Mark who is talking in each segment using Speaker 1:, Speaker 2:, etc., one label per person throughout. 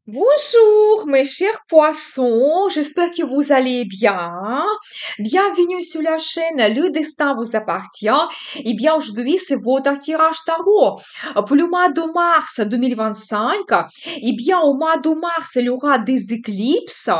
Speaker 1: Bonjour mes chers poissons, j'espère que vous allez bien. Bienvenue sur la chaîne Le Destin vous appartient. Eh bien aujourd'hui c'est votre tirage tarot pour le mois de mars 2025. Eh bien au mois de mars il y aura des éclipses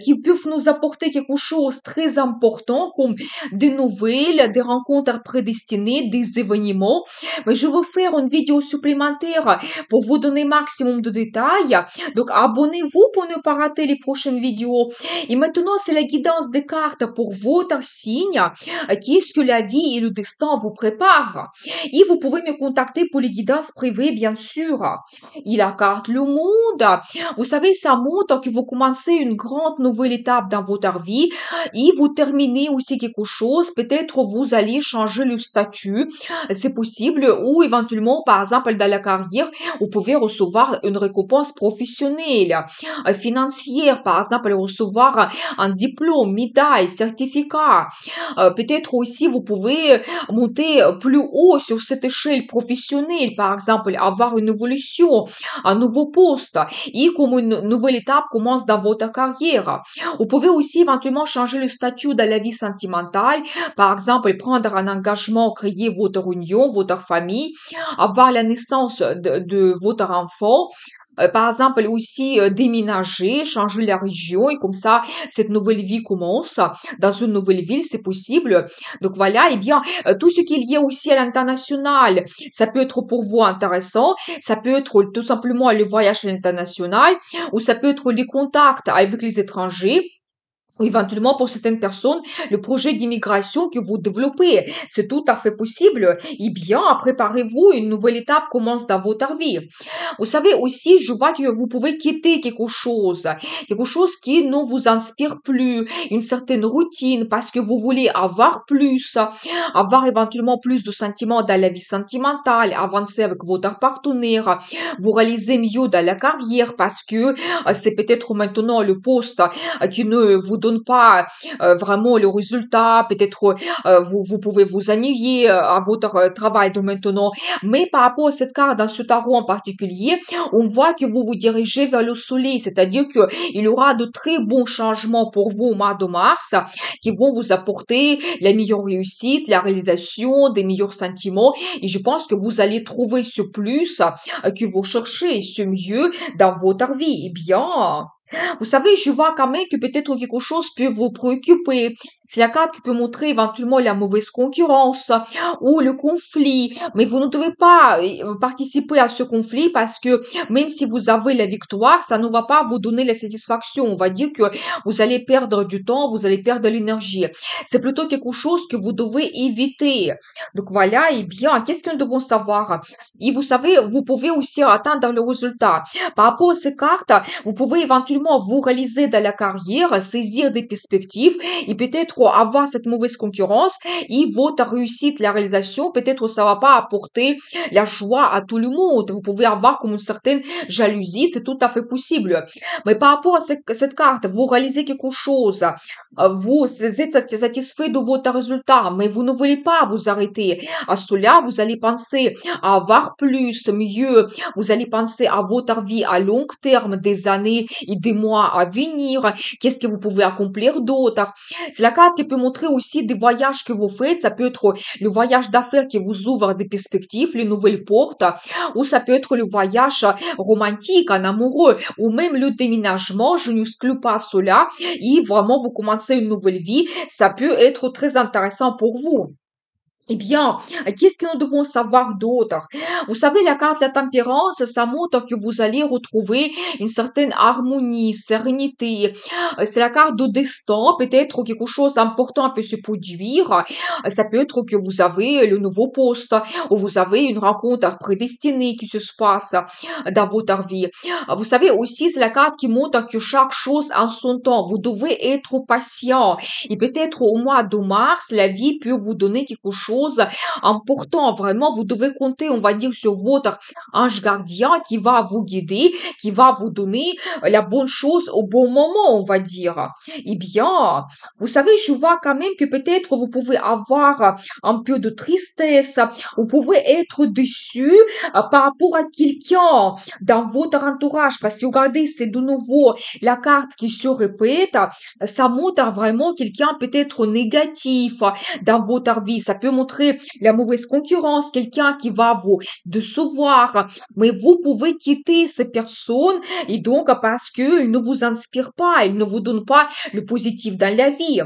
Speaker 1: qui peuvent nous apporter quelque chose de très important comme des nouvelles, des rencontres prédestinées, des événements. Mais je vais faire une vidéo supplémentaire pour vous donner maximum de détails. Donc, abonnez-vous pour ne pas rater les prochaines vidéos. Et maintenant, c'est la guidance des cartes pour votre signe. Qu'est-ce que la vie et le destin vous préparent? Et vous pouvez me contacter pour les guidances privées, bien sûr. Et la carte le monde. Vous savez, ça montre que vous commencez une grande nouvelle étape dans votre vie et vous terminez aussi quelque chose. Peut-être vous allez changer le statut. C'est possible. Ou éventuellement, par exemple, dans la carrière, vous pouvez recevoir une récompense professionnelle, financière, par exemple, recevoir un diplôme, médaille, certificat. Peut-être aussi, vous pouvez monter plus haut sur cette échelle professionnelle, par exemple, avoir une évolution, un nouveau poste, et comme une nouvelle étape commence dans votre carrière. Vous pouvez aussi éventuellement changer le statut dans la vie sentimentale, par exemple, prendre un engagement, créer votre union, votre famille, avoir la naissance de votre enfant, par exemple aussi déménager, changer la région et comme ça cette nouvelle vie commence dans une nouvelle ville, c'est possible. Donc voilà, et bien tout ce qui est lié aussi à l'international, ça peut être pour vous intéressant, ça peut être tout simplement le voyage à l'international ou ça peut être les contacts avec les étrangers. Ou éventuellement, pour certaines personnes, le projet d'immigration que vous développez, c'est tout à fait possible. Eh bien, préparez-vous, une nouvelle étape commence dans votre vie. Vous savez aussi, je vois que vous pouvez quitter quelque chose qui ne vous inspire plus, une certaine routine parce que vous voulez avoir plus, avoir éventuellement plus de sentiments dans la vie sentimentale, avancer avec votre partenaire, vous réaliser mieux dans la carrière parce que c'est peut-être maintenant le poste qui ne vous donne pas vraiment le résultat, peut-être vous pouvez vous ennuyer à votre travail de maintenant, mais par rapport à cette carte dans ce tarot en particulier, on voit que vous vous dirigez vers le soleil, c'est-à-dire que il y aura de très bons changements pour vous au mois de mars qui vont vous apporter la meilleure réussite, la réalisation, des meilleurs sentiments et je pense que vous allez trouver ce plus que vous cherchez, ce mieux dans votre vie. Eh bien, vous savez, je vois quand même que peut-être quelque chose peut vous préoccuper. C'est la carte qui peut montrer éventuellement la mauvaise concurrence ou le conflit. Mais vous ne devez pas participer à ce conflit parce que même si vous avez la victoire, ça ne va pas vous donner la satisfaction. On va dire que vous allez perdre du temps, vous allez perdre de l'énergie. C'est plutôt quelque chose que vous devez éviter. Donc voilà, et bien, qu'est-ce que nous devons savoir? Et vous savez, vous pouvez aussi atteindre le résultat. Par rapport à ces cartes, vous pouvez éventuellement vous réaliser dans la carrière, saisir des perspectives et peut-être avoir cette mauvaise concurrence et votre réussite, la réalisation, peut-être ça va pas apporter la joie à tout le monde. Vous pouvez avoir comme une certaine jalousie, c'est tout à fait possible. Mais par rapport à cette carte, vous réalisez quelque chose, vous êtes satisfait de votre résultat, mais vous ne voulez pas vous arrêter. À cela, vous allez penser à avoir plus, mieux, vous allez penser à votre vie à long terme, des années et des mois à venir. Qu'est-ce que vous pouvez accomplir d'autre? C'est la carte qui peut montrer aussi des voyages que vous faites. Ça peut être le voyage d'affaires qui vous ouvre des perspectives, les nouvelles portes, ou ça peut être le voyage romantique, en amoureux, ou même le déménagement. Je n'exclus pas cela. Et vraiment, vous commencez une nouvelle vie. Ça peut être très intéressant pour vous. Eh bien, qu'est-ce que nous devons savoir d'autre? Vous savez, la carte de la tempérance, ça montre que vous allez retrouver une certaine harmonie, sérénité. C'est la carte de destin, peut-être quelque chose d'important peut se produire. Ça peut être que vous avez le nouveau poste, ou vous avez une rencontre prédestinée qui se passe dans votre vie. Vous savez aussi, c'est la carte qui montre que chaque chose en son temps. Vous devez être patient. Et peut-être au mois de mars, la vie peut vous donner quelque chose chose important. Vraiment, vous devez compter, on va dire, sur votre ange gardien qui va vous guider, qui va vous donner la bonne chose au bon moment, on va dire. Eh bien, vous savez, je vois quand même que peut-être vous pouvez avoir un peu de tristesse, vous pouvez être déçu par rapport à quelqu'un dans votre entourage, parce que regardez, c'est de nouveau la carte qui se répète, ça montre vraiment quelqu'un peut-être négatif dans votre vie, ça peut montrer la mauvaise concurrence, quelqu'un qui va vous décevoir, mais vous pouvez quitter ces personnes et donc parce qu'ils ne vous inspirent pas, ils ne vous donnent pas le positif dans la vie.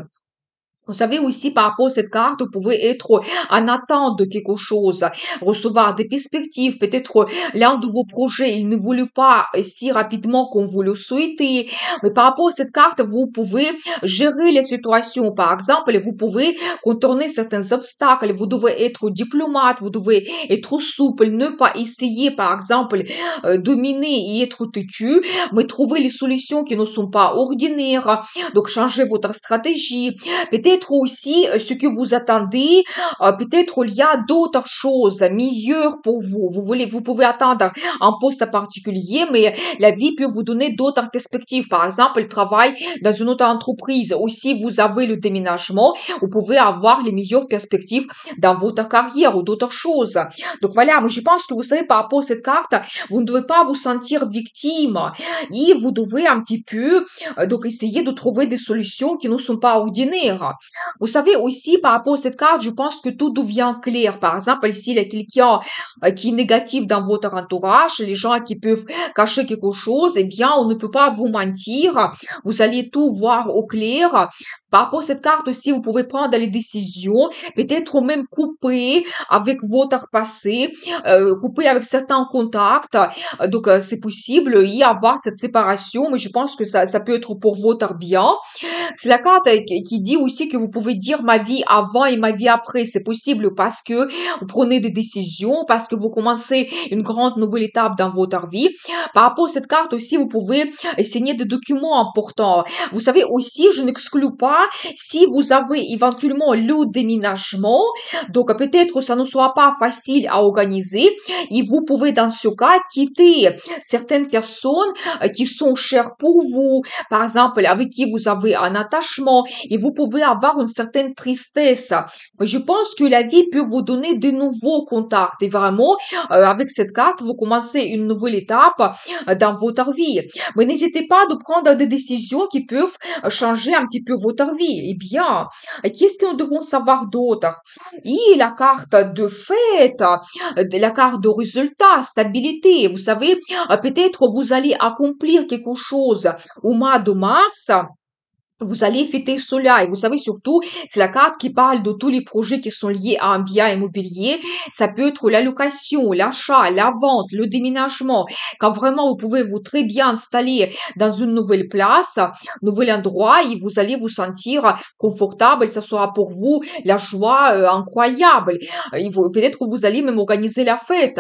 Speaker 1: Vous savez aussi, par rapport à cette carte, vous pouvez être en attente de quelque chose, recevoir des perspectives. Peut-être l'un de vos projets, il ne voulait pas si rapidement qu'on vous le souhaitait. Mais par rapport à cette carte, vous pouvez gérer les situations. Par exemple, vous pouvez contourner certains obstacles. Vous devez être diplomate, vous devez être souple, ne pas essayer, par exemple, dominer et être têtu, mais trouver les solutions qui ne sont pas ordinaires. Donc, changer votre stratégie. Peut-être aussi ce que vous attendez, peut-être il y a d'autres choses meilleures pour vous. Vous pouvez attendre un poste particulier, mais la vie peut vous donner d'autres perspectives. Par exemple, le travail dans une autre entreprise. Aussi, vous avez le déménagement, vous pouvez avoir les meilleures perspectives dans votre carrière ou d'autres choses. Donc voilà, mais je pense que vous savez, par rapport à cette carte, vous ne devez pas vous sentir victime et vous devez un petit peu donc essayer de trouver des solutions qui ne sont pas ordinaires. Vous savez aussi, par rapport à cette carte, je pense que tout devient clair. Par exemple, ici, il y a quelqu'un qui est négatif dans votre entourage, les gens qui peuvent cacher quelque chose, eh bien, on ne peut pas vous mentir. Vous allez tout voir au clair. Par rapport à cette carte aussi, vous pouvez prendre les décisions, peut-être même couper avec votre passé, couper avec certains contacts. Donc, c'est possible y avoir cette séparation, mais je pense que ça peut être pour votre bien. C'est la carte qui dit aussi que vous pouvez dire ma vie avant et ma vie après. C'est possible parce que vous prenez des décisions, parce que vous commencez une grande nouvelle étape dans votre vie. Par rapport à cette carte aussi, vous pouvez signer des documents importants. Vous savez aussi, je n'exclus pas si vous avez éventuellement le déménagement. Donc peut-être ça ne soit pas facile à organiser et vous pouvez dans ce cas quitter certaines personnes qui sont chères pour vous, par exemple avec qui vous avez un attachement et vous pouvez avoir une certaine tristesse. Mais je pense que la vie peut vous donner de nouveaux contacts et vraiment avec cette carte vous commencez une nouvelle étape dans votre vie. Mais n'hésitez pas de prendre des décisions qui peuvent changer un petit peu votre vie. Eh bien, qu'est-ce que nous devons savoir d'autre? Et la carte de fête, la carte de résultat, stabilité. Vous savez, peut-être vous allez accomplir quelque chose au mois de mars. Vous allez fêter cela et vous savez surtout, c'est la carte qui parle de tous les projets qui sont liés à un bien immobilier. Ça peut être la location, l'achat, la vente, le déménagement. Quand vraiment vous pouvez vous très bien installer dans une nouvelle place, nouvel endroit et vous allez vous sentir confortable. Ça sera pour vous la joie incroyable. Peut-être que vous allez même organiser la fête.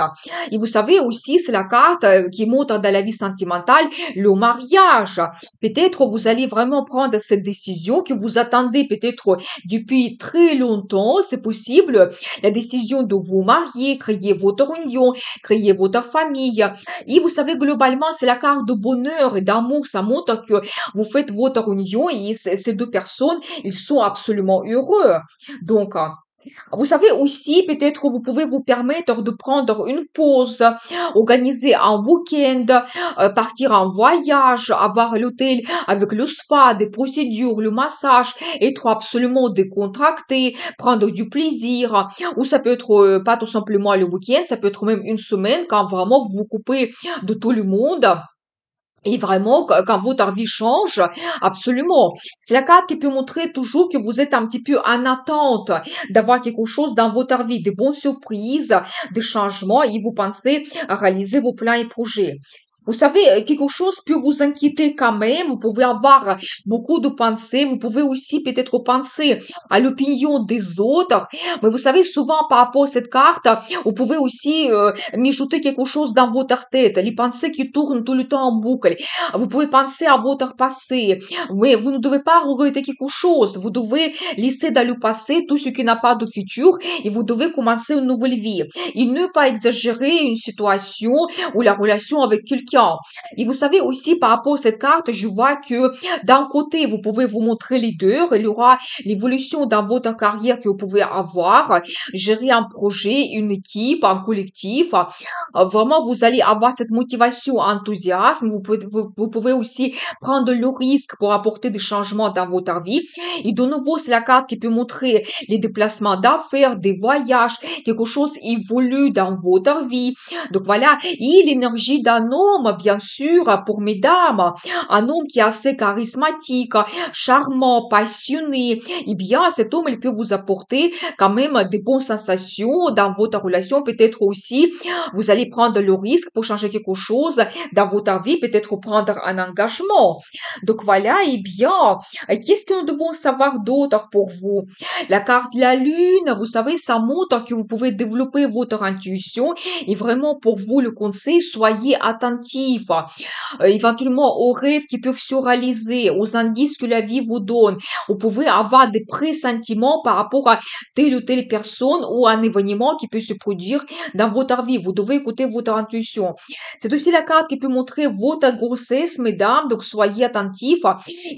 Speaker 1: Et vous savez aussi, c'est la carte qui montre dans la vie sentimentale le mariage. Peut-être vous allez vraiment prendre cette décision que vous attendez peut-être depuis très longtemps, c'est possible, la décision de vous marier, créer votre union, créer votre famille. Et vous savez, globalement, c'est la carte de bonheur et d'amour, ça montre que vous faites votre union et ces deux personnes, ils sont absolument heureux. Donc, vous savez aussi, peut-être vous pouvez vous permettre de prendre une pause, organiser un week-end, partir en voyage, avoir l'hôtel avec le spa, des procédures, le massage, être absolument décontracté, prendre du plaisir. Ou ça peut être pas tout simplement le week-end, ça peut être même une semaine quand vraiment vous vous coupez de tout le monde. Et vraiment, quand votre vie change, absolument. C'est la carte qui peut montrer toujours que vous êtes un petit peu en attente d'avoir quelque chose dans votre vie, des bonnes surprises, des changements, et vous pensez à réaliser vos plans et projets. Vous savez, quelque chose peut vous inquiéter quand même. Vous pouvez avoir beaucoup de pensées. Vous pouvez aussi peut-être penser à l'opinion des autres. Mais vous savez, souvent par rapport à cette carte, vous pouvez aussi mijoter quelque chose dans votre tête. Les pensées qui tournent tout le temps en boucle. Vous pouvez penser à votre passé. Mais vous ne devez pas regretter quelque chose. Vous devez laisser dans le passé tout ce qui n'a pas de futur et vous devez commencer une nouvelle vie. Et ne pas exagérer une situation ou la relation avec quelqu'un. Et vous savez aussi, par rapport à cette carte, je vois que d'un côté, vous pouvez vous montrer leader, il y aura l'évolution dans votre carrière que vous pouvez avoir, gérer un projet, une équipe, un collectif. Vraiment, vous allez avoir cette motivation, enthousiasme. Vous pouvez aussi prendre le risque pour apporter des changements dans votre vie. Et de nouveau, c'est la carte qui peut montrer les déplacements d'affaires, des voyages, quelque chose évolue dans votre vie. Donc voilà, et l'énergie d'un homme, bien sûr, pour mesdames, un homme qui est assez charismatique, charmant, passionné, eh bien, cet homme, il peut vous apporter quand même des bonnes sensations dans votre relation. Peut-être aussi, vous allez prendre le risque pour changer quelque chose dans votre vie, peut-être prendre un engagement. Donc voilà, eh bien, qu'est-ce que nous devons savoir d'autre pour vous? La carte de la lune, vous savez, ça montre que vous pouvez développer votre intuition et vraiment pour vous le conseil, soyez attentif éventuellement aux rêves qui peuvent se réaliser, aux indices que la vie vous donne. Vous pouvez avoir des pressentiments par rapport à telle ou telle personne ou un événement qui peut se produire dans votre vie. Vous devez écouter votre intuition. C'est aussi la carte qui peut montrer votre grossesse, mesdames, donc soyez attentifs.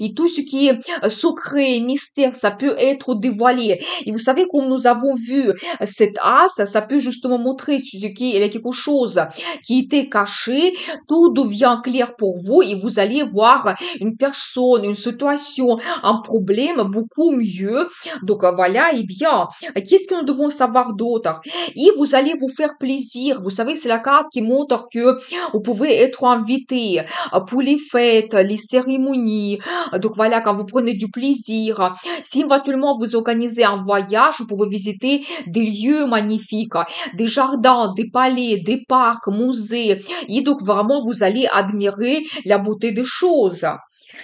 Speaker 1: Et tout ce qui est secret, mystère, ça peut être dévoilé. Et vous savez, comme nous avons vu cet as, ça peut justement montrer ce qui est quelque chose qui était caché, tout devient clair pour vous et vous allez voir une personne, une situation, un problème beaucoup mieux. Donc voilà, et bien, qu'est-ce que nous devons savoir d'autre? Et vous allez vous faire plaisir. Vous savez, c'est la carte qui montre que vous pouvez être invité pour les fêtes, les cérémonies. Donc voilà, quand vous prenez du plaisir. Si éventuellement vous organisez un voyage, vous pouvez visiter des lieux magnifiques, des jardins, des palais, des parcs, musées. Et donc vraiment, vous allez admirer la beauté des choses.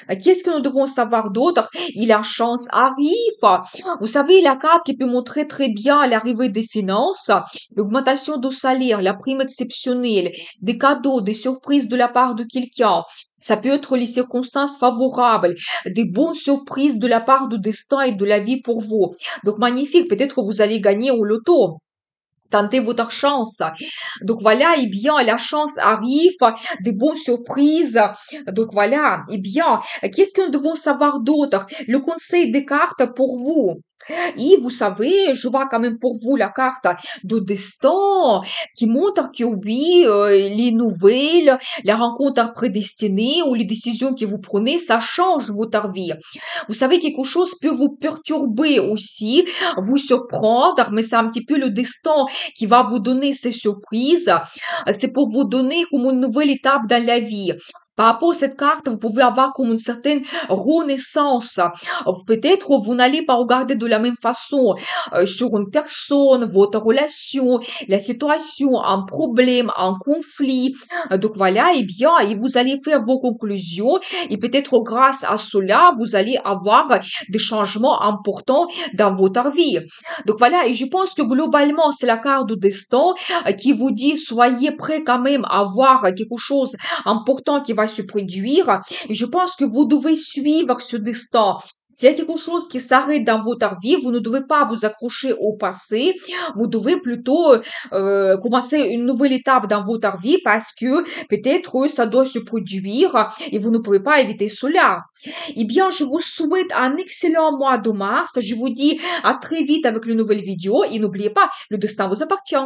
Speaker 1: Qu'est-ce que nous devons savoir d'autre? Et la chance arrive. Vous savez, la carte qui peut montrer très bien l'arrivée des finances, l'augmentation du salaire, la prime exceptionnelle, des cadeaux, des surprises de la part de quelqu'un. Ça peut être les circonstances favorables, des bonnes surprises de la part du destin et de la vie pour vous. Donc magnifique, peut-être que vous allez gagner au loto. Tentez votre chance. Donc voilà, eh bien, la chance arrive, des bonnes surprises. Donc voilà, eh bien, qu'est-ce que nous devons savoir d'autre? Le conseil des cartes pour vous. Et vous savez, je vois quand même pour vous la carte de destin qui montre que oui, les nouvelles, la rencontre prédestinée ou les décisions que vous prenez, ça change votre vie. Vous savez, quelque chose peut vous perturber aussi, vous surprendre, mais c'est un petit peu le destin qui va vous donner ces surprises. C'est pour vous donner comme une nouvelle étape dans la vie. Par rapport à cette carte, vous pouvez avoir comme une certaine renaissance. Peut-être vous n'allez pas regarder de la même façon sur une personne, votre relation, la situation, un problème, un conflit. Donc voilà, eh bien, et vous allez faire vos conclusions et peut-être grâce à cela, vous allez avoir des changements importants dans votre vie. Donc voilà, et je pense que globalement, c'est la carte du destin qui vous dit soyez prêts quand même à voir quelque chose important qui va se produire. Et je pense que vous devez suivre ce destin. S'il y a quelque chose qui s'arrête dans votre vie, vous ne devez pas vous accrocher au passé. Vous devez plutôt commencer une nouvelle étape dans votre vie parce que peut-être ça doit se produire et vous ne pouvez pas éviter cela. Eh bien, je vous souhaite un excellent mois de mars. Je vous dis à très vite avec une nouvelle vidéo et n'oubliez pas, le destin vous appartient.